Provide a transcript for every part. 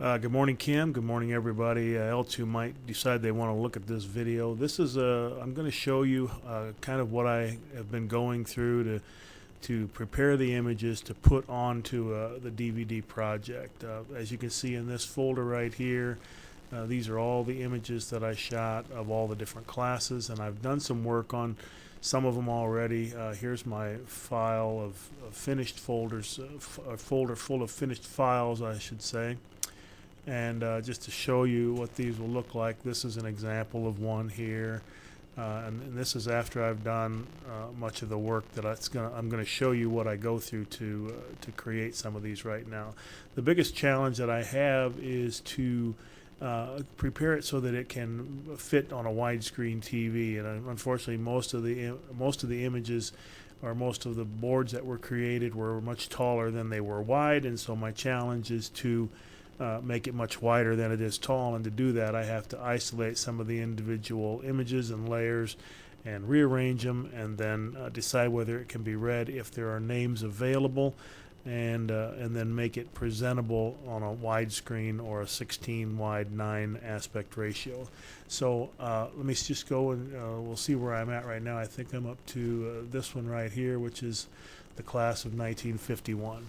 Good morning, Kim. Good morning, everybody else who might decide they want to look at this video. I'm going to show you kind of what I have been going through to prepare the images to put onto the DVD project. As you can see in this folder right here, these are all the images that I shot of all the different classes, and I've done some work on some of them already. Here's my file of finished folders, a folder full of finished files, I should say. And just to show you what these will look like, this is an example of one here, and this is after I've done much of the work that I'm going to show you what I go through to create some of these right now. The biggest challenge that I have is to prepare it so that it can fit on a widescreen TV, and unfortunately most of the images or most of the boards that were created were much taller than they were wide, and so my challenge is to make it much wider than it is tall, and to do that I have to isolate some of the individual images and layers and rearrange them, and then decide whether it can be read if there are names available, and then make it presentable on a widescreen or a 16 wide 9 aspect ratio. So let me just go and we'll see where I'm at right now. I think I'm up to this one right here, which is the class of 1951.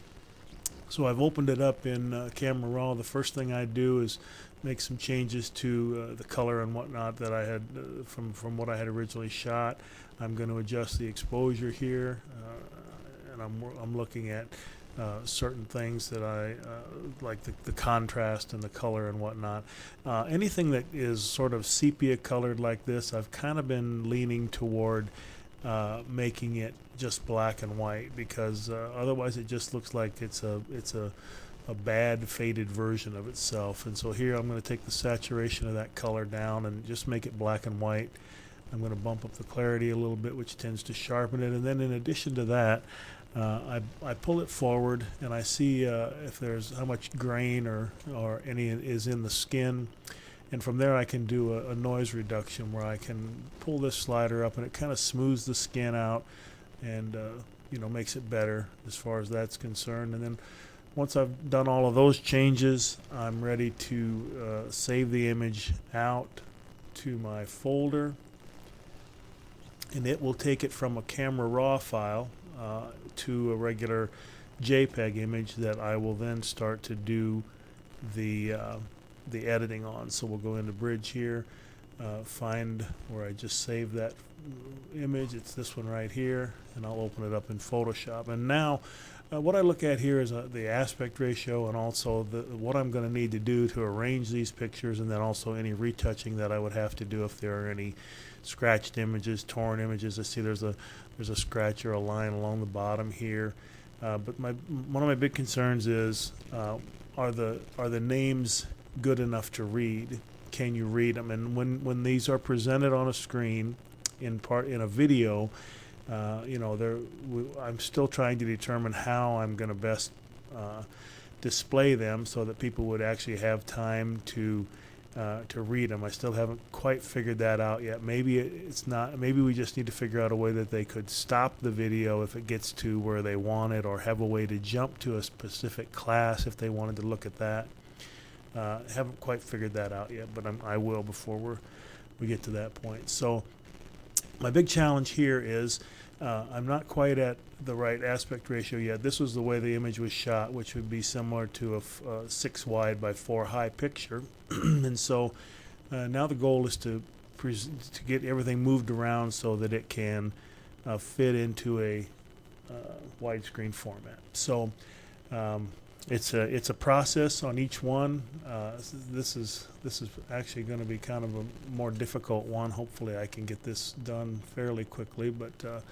So I've opened it up in Camera Raw. The first thing I do is make some changes to the color and whatnot that I had from what I had originally shot. I'm going to adjust the exposure here, and I'm looking at certain things that I like, the contrast and the color and whatnot. Anything that is sort of sepia colored like this, I've kind of been leaning toward making it just black and white, because otherwise it just looks like it's a bad faded version of itself. And so here I'm going to take the saturation of that color down and just make it black and white. I'm going to bump up the clarity a little bit, which tends to sharpen it, and then in addition to that, I pull it forward and I see if there's how much grain or any is in the skin. And from there I can do a noise reduction where I can pull this slider up and it kind of smooths the skin out and makes it better as far as that's concerned. And then once I've done all of those changes, I'm ready to save the image out to my folder, and it will take it from a Camera Raw file to a regular JPEG image that I will then start to do the editing on. So we'll go into Bridge here, find where I just saved that image. It's this one right here, and I'll open it up in Photoshop. And now what I look at here is the aspect ratio, and also what I'm going to need to do to arrange these pictures, and then also any retouching that I would have to do if there are any scratched images, torn images. I see there's a scratch or a line along the bottom here, but one of my big concerns is are the names good enough to read? Can you read them? And when these are presented on a screen in a video, I'm still trying to determine how I'm going to best display them so that people would actually have time to read them. I still haven't quite figured that out yet. Maybe it's not. Maybe we just need to figure out a way that they could stop the video if it gets to where they want it, or have a way to jump to a specific class if they wanted to look at that. Haven't quite figured that out yet, but I will before we get to that point. So my big challenge here is I'm not quite at the right aspect ratio yet. This was the way the image was shot, which would be similar to a 6 wide by 4 high picture. And so now the goal is to get everything moved around so that it can fit into a widescreen format. So it's a process on each one. This is actually going to be kind of a more difficult one. Hopefully I can get this done fairly quickly, but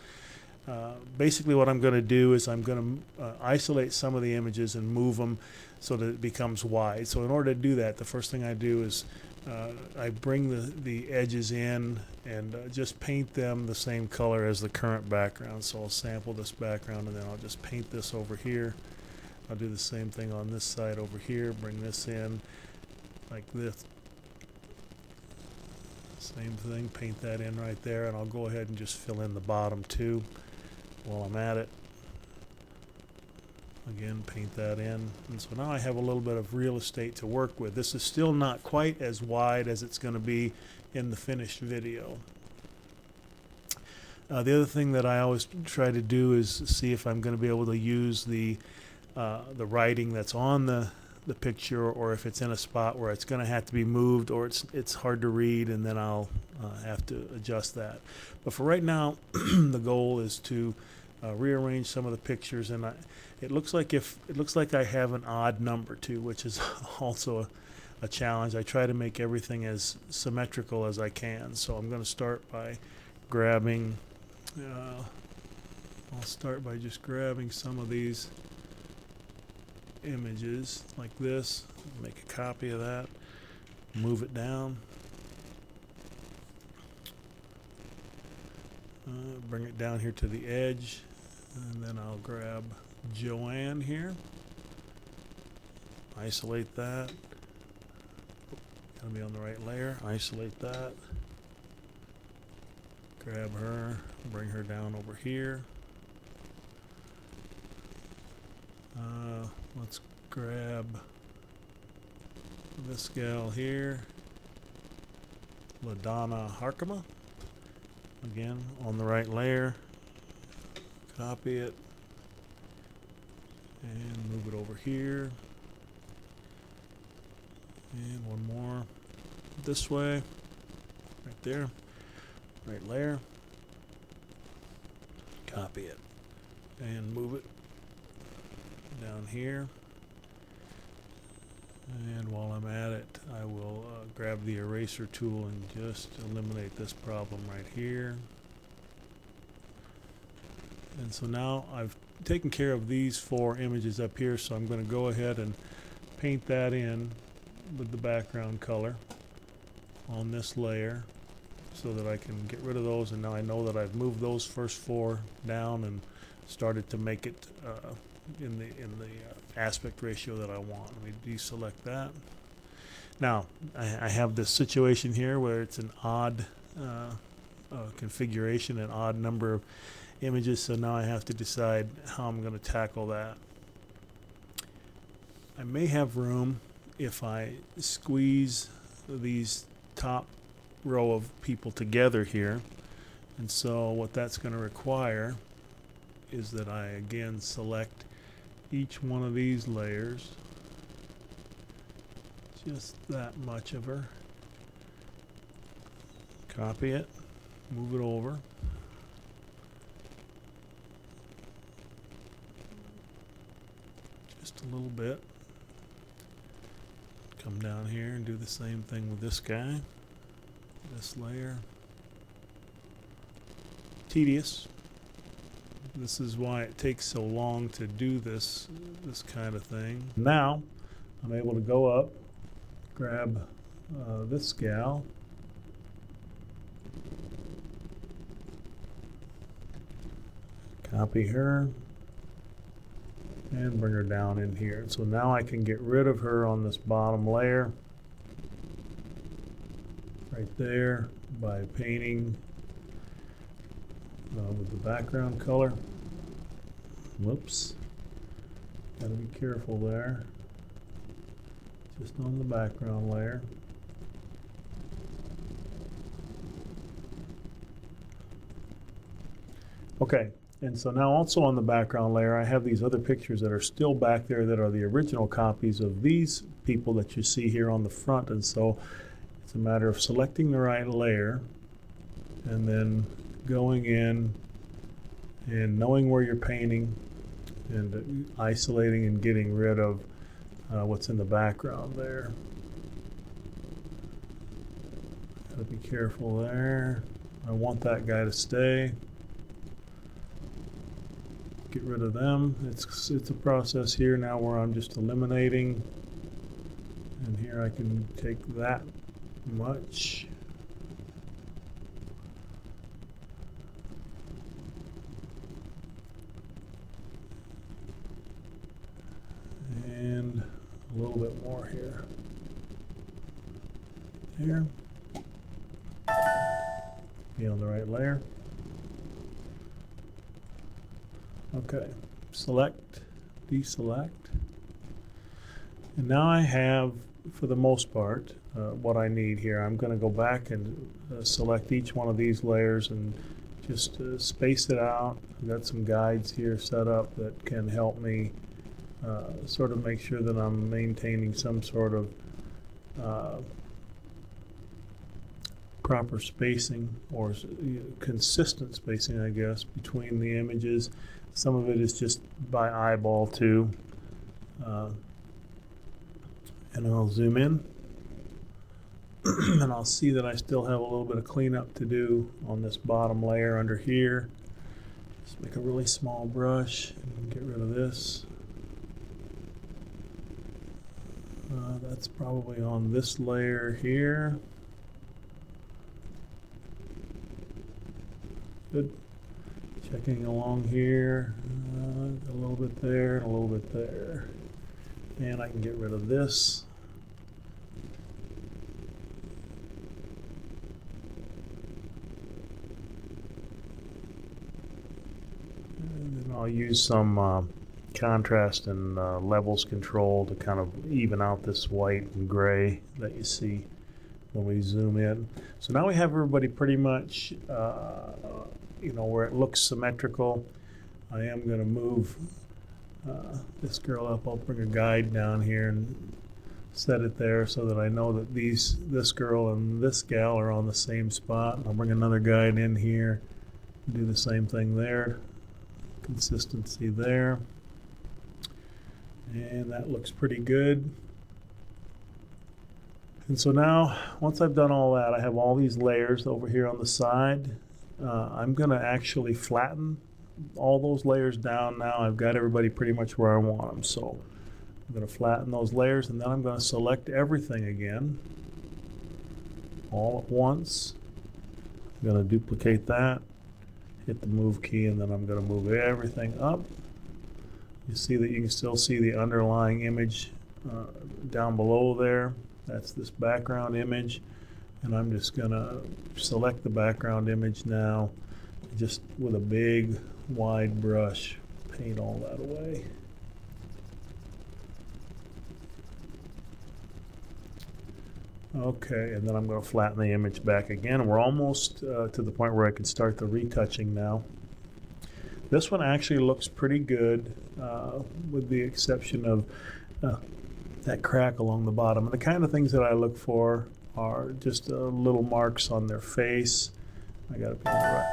basically what I'm going to do is I'm going to isolate some of the images and move them so that it becomes wide. So in order to do that, the first thing I do is I bring the edges in and just paint them the same color as the current background. So I'll sample this background and then I'll just paint this over here. I'll do the same thing on this side over here, bring this in like this. Same thing, paint that in right there, and I'll go ahead and just fill in the bottom too while I'm at it. Again, paint that in. And so now I have a little bit of real estate to work with. This is still not quite as wide as it's going to be in the finished video. The other thing that I always try to do is see if I'm going to be able to use the writing that's on the picture, or if it's in a spot where it's going to have to be moved, or it's hard to read, and then I'll have to adjust that. But for right now, the goal is to rearrange some of the pictures, and it looks like I have an odd number too, which is also a challenge. I try to make everything as symmetrical as I can, so I'm going to start by grabbing. I'll start by just grabbing some of these images like this, make a copy of that, move it down, bring it down here to the edge, and then I'll grab Joanne here, isolate that, gotta be on the right layer, isolate that, grab her, bring her down over here. Let's grab this gal here, LaDonna Harkema. Again, on the right layer, copy it, and move it over here. And one more this way, right there, right layer, copy it, and move it down here. And while I'm at it, I will grab the eraser tool and just eliminate this problem right here. And so now I've taken care of these 4 images up here, so I'm going to go ahead and paint that in with the background color on this layer so that I can get rid of those. And now I know that I've moved those first 4 down and started to make it in the aspect ratio that I want. Let me deselect that. Now I have this situation here where it's an odd configuration, an odd number of images, so now I have to decide how I'm going to tackle that. I may have room if I squeeze these top row of people together here, and so what that's going to require is that I again select each one of these layers, just that much of her, copy it, move it over, just a little bit, come down here and do the same thing with this guy, this layer. Tedious. This is why it takes so long to do this kind of thing. Now I'm able to go up, grab this gal, copy her, and bring her down in here. So now I can get rid of her on this bottom layer right there by painting with the background color. Whoops, gotta be careful there, just on the background layer. Okay, and so now also on the background layer I have these other pictures that are still back there that are the original copies of these people that you see here on the front, and so it's a matter of selecting the right layer and then going in and knowing where you're painting and isolating and getting rid of what's in the background there. Gotta be careful there. I want that guy to stay. Get rid of them. It's a process here now where I'm just eliminating, and here I can take that much. And a little bit more here. Here. Be on the right layer. Okay. Select, deselect. And now I have, for the most part, what I need here. I'm going to go back and select each one of these layers and just space it out. I've got some guides here set up that can help me sort of make sure that I'm maintaining some sort of proper spacing or consistent spacing, I guess, between the images. Some of it is just by eyeball too. And I'll zoom in and I'll see that I still have a little bit of cleanup to do on this bottom layer under here. Just make a really small brush and get rid of this. That's probably on this layer here. Good. Checking along here, a little bit there, and a little bit there. And I can get rid of this. And then I'll use some contrast and levels control to kind of even out this white and gray that you see when we zoom in. So now we have everybody pretty much where it looks symmetrical. I am going to move this girl up. I'll bring a guide down here and set it there so that I know that this girl and this gal are on the same spot. I'll bring another guide in here, do the same thing there. Consistency there. And that looks pretty good. And so now, once I've done all that, I have all these layers over here on the side. I'm going to actually flatten all those layers down now. I've got everybody pretty much where I want them. So I'm going to flatten those layers, and then I'm going to select everything again all at once. I'm going to duplicate that, hit the move key, and then I'm going to move everything up. You see that you can still see the underlying image down below there. That's this background image. And I'm just going to select the background image now, just with a big wide brush, paint all that away. Okay, and then I'm going to flatten the image back again. We're almost to the point where I can start the retouching now. This one actually looks pretty good, with the exception of that crack along the bottom. And the kind of things that I look for are just little marks on their face. I got to be on the right.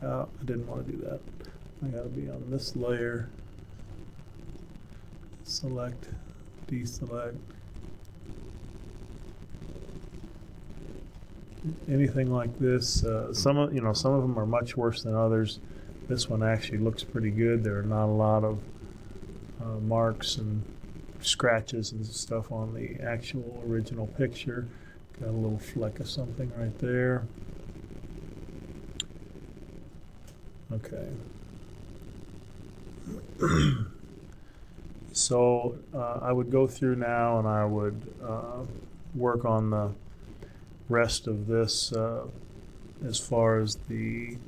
Oh, I didn't want to do that. I got to be on this layer. Select, deselect. Anything like this. Some of them are much worse than others. This one actually looks pretty good. There are not a lot of marks and scratches and stuff on the actual original picture. Got a little fleck of something right there. Okay. So I would go through now and I would work on the rest of this as far as the,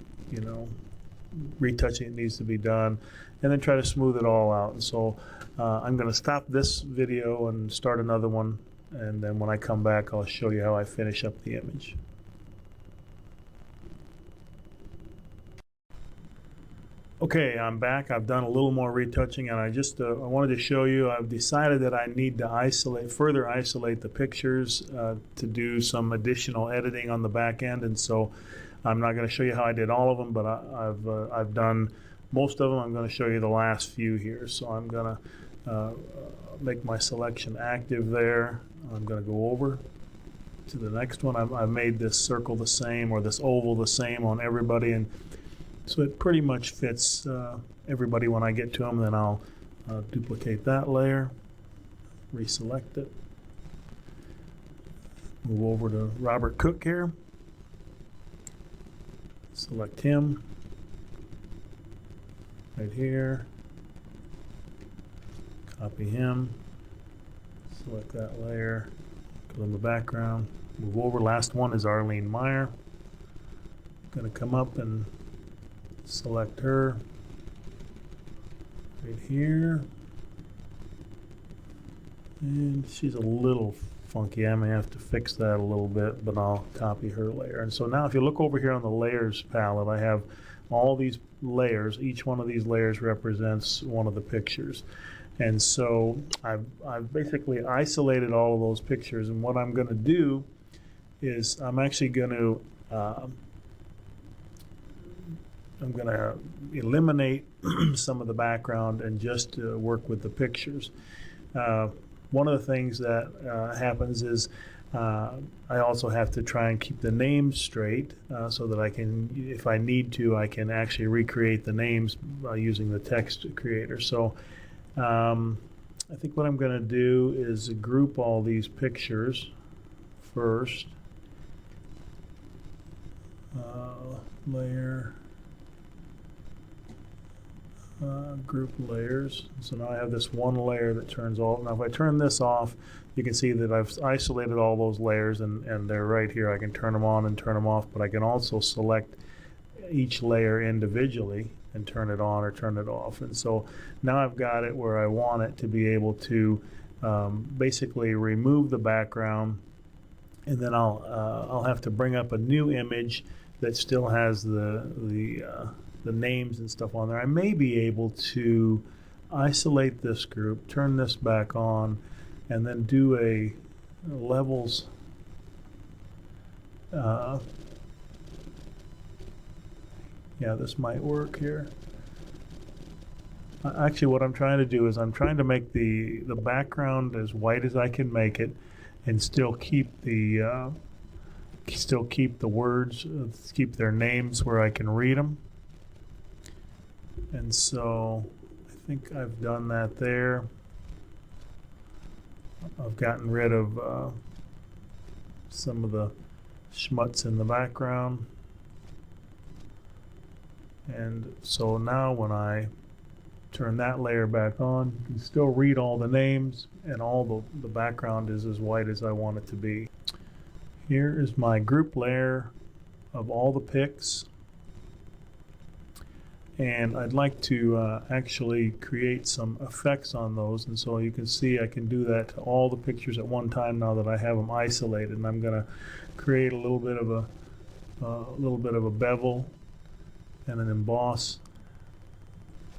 retouching that needs to be done, and then try to smooth it all out. And so I'm going to stop this video and start another one, and then when I come back I'll show you how I finish up the image. Okay, I'm back. I've done a little more retouching, and I wanted to show you I've decided that I need to further isolate the pictures to do some additional editing on the back end, and so I'm not going to show you how I did all of them, but I've done most of them. I'm going to show you the last few here. So I'm going to make my selection active there. I'm going to go over to the next one. I've made this circle the same, or this oval the same on everybody, and so it pretty much fits everybody when I get to them. Then I'll duplicate that layer, reselect it, move over to Robert Cook here, select him right here, copy him, select that layer, go in the background, move over. Last one is Arlene Meyer. Going to come up and select her right here, And she's a little funky. I may have to fix that a little bit, but I'll copy her layer. And so now if you look over here on the layers palette, I have all these layers. Each one of these layers represents one of the pictures. And so I've basically isolated all of those pictures, and what I'm going to do is I'm actually going to eliminate some of the background and just work with the pictures. One of the things that happens is I also have to try and keep the names straight so that I can, if I need to, I can actually recreate the names by using the text creator. So I think what I'm going to do is group all these pictures first. Layer, group layers. So now I have this one layer that turns all. Now if I turn this off, you can see that I've isolated all those layers, and they're right here. I can turn them on and turn them off, but I can also select each layer individually and turn it on or turn it off. And so now I've got it where I want it to be able to basically remove the background, and then I'll have to bring up a new image that still has the names and stuff on there. I may be able to isolate this group, turn this back on, and then do a levels yeah, this might work here. Actually, what I'm trying to do is I'm trying to make the background as white as I can make it, and still keep the words, keep their names where I can read them. And so I think I've done that there. I've gotten rid of some of the schmutz in the background. And so now when I turn that layer back on, you can still read all the names, and all the background is as white as I want it to be. Here is my group layer of all the pics, and I'd like to actually create some effects on those, and so you can see I can do that to all the pictures at one time now that I have them isolated. And I'm going to create a little bit of a bevel and an emboss.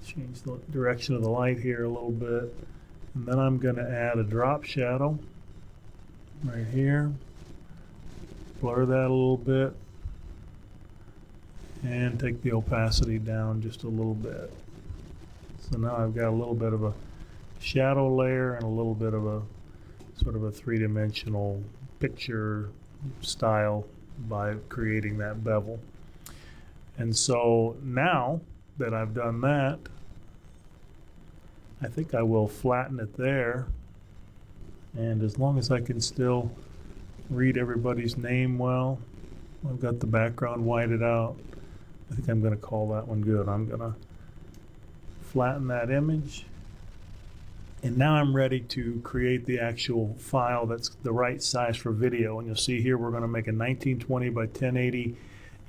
Change the direction of the light here a little bit, and then I'm going to add a drop shadow right here. Blur that a little bit, and take the opacity down just a little bit. So now I've got a little bit of a shadow layer and a little bit of a sort of a three-dimensional picture style by creating that bevel. And so now that I've done that, I think I will flatten it there, and as long as I can still read everybody's name well, I've got the background whited out, I think I'm going to call that one good. I'm going to flatten that image, and now I'm ready to create the actual file that's the right size for video. And you'll see here we're going to make a 1920 by 1080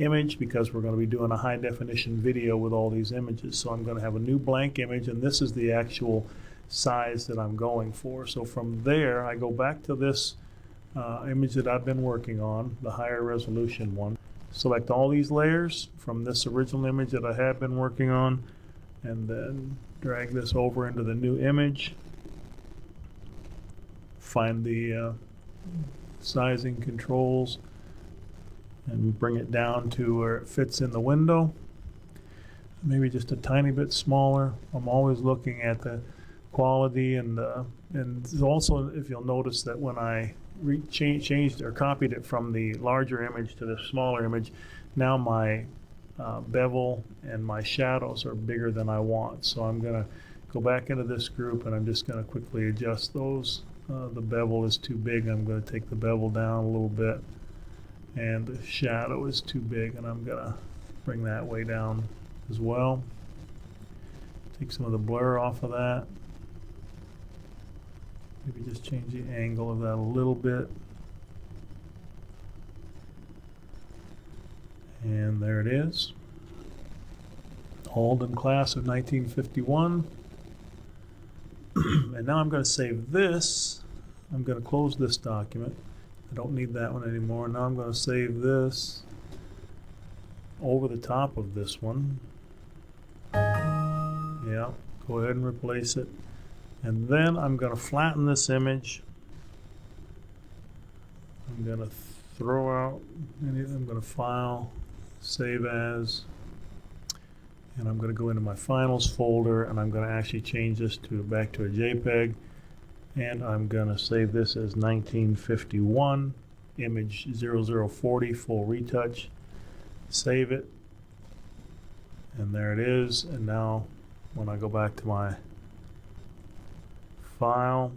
image because we're going to be doing a high definition video with all these images. So I'm going to have a new blank image, and this is the actual size that I'm going for. So from there I go back to this image that I've been working on, the higher resolution one. Select all these layers from this original image that I have been working on, and then drag this over into the new image. Find the sizing controls and bring it down to where it fits in the window. Maybe just a tiny bit smaller. I'm always looking at the quality, and also, if you'll notice that when I changed or copied it from the larger image to the smaller image, now my bevel and my shadows are bigger than I want. So I'm going to go back into this group, and I'm just going to quickly adjust those. The bevel is too big. I'm going to take the bevel down a little bit, and the shadow is too big, and I'm going to bring that way down as well. Take some of the blur off of that. Maybe just change the angle of that a little bit. And there it is. Alden class of 1951. And now I'm going to save this I'm going to close this document. I don't need that one anymore. Now I'm going to save this over the top of this one. Yeah, go ahead and replace it. And then I'm going to flatten this image. I'm going to throw out anything. I'm going to file, save as, and I'm going to go into my finals folder, and I'm going to actually change this to back to a JPEG, and I'm going to save this as 1951 image 0040 full retouch. Save it, and there it is. And now when I go back to my file,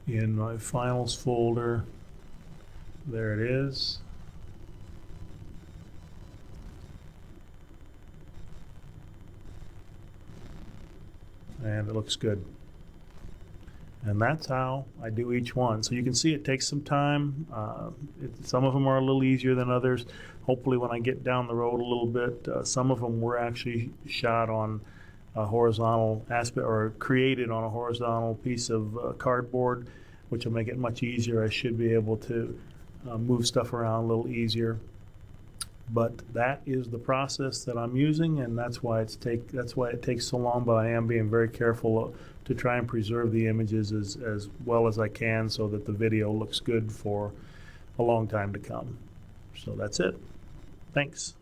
in my finals folder, there it is. And it looks good. And that's how I do each one. So you can see it takes some time. Some of them are a little easier than others. Hopefully when I get down the road a little bit, some of them were actually shot on a horizontal aspect or created on a horizontal piece of cardboard, which will make it much easier. I should be able to move stuff around a little easier. But that is the process that I'm using, and that's why it takes so long. But I am being very careful to try and preserve the images as well as I can so that the video looks good for a long time to come. So that's it. Thanks.